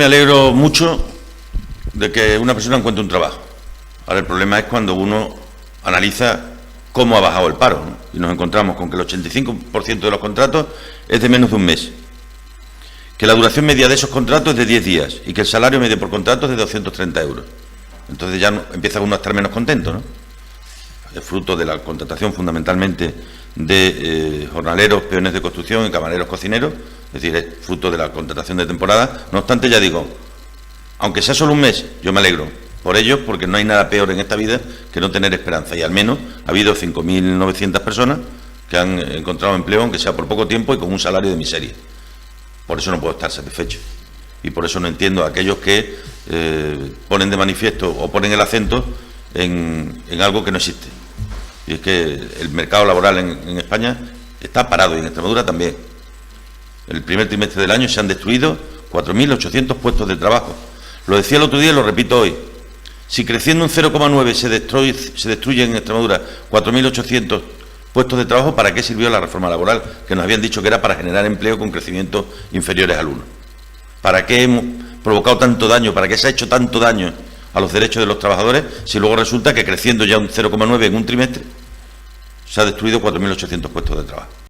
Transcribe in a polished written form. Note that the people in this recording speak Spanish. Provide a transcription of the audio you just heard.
Me alegro mucho de que una persona encuentre un trabajo. Ahora el problema es cuando uno analiza cómo ha bajado el paro, ¿no? Y nos encontramos con que el 85% de los contratos es de menos de un mes, que la duración media de esos contratos es de 10 días y que el salario medio por contrato es de 230 euros. Entonces ya empieza uno a estar menos contento, ¿no? Es fruto de la contratación fundamentalmente de jornaleros, peones de construcción y camareros cocineros, es decir, es fruto de la contratación de temporada. No obstante, ya digo, aunque sea solo un mes, yo me alegro por ellos, porque no hay nada peor en esta vida que no tener esperanza, y al menos ha habido 5.900 personas que han encontrado empleo, aunque sea por poco tiempo y con un salario de miseria. Por eso no puedo estar satisfecho, y por eso no entiendo a aquellos que ponen de manifiesto o ponen el acento en algo que no existe. Y es que el mercado laboral en España está parado, y en Extremadura también. En el primer trimestre del año se han destruido 4.800 puestos de trabajo. Lo decía el otro día y lo repito hoy. Si creciendo un 0,9 se destruyen en Extremadura 4.800 puestos de trabajo, ¿para qué sirvió la reforma laboral? Que nos habían dicho que era para generar empleo con crecimientos inferiores al 1. ¿Para qué hemos provocado tanto daño? ¿Para qué se ha hecho tanto daño a los derechos de los trabajadores si luego resulta que creciendo ya un 0,9 en un trimestre se ha destruido 4.800 puestos de trabajo?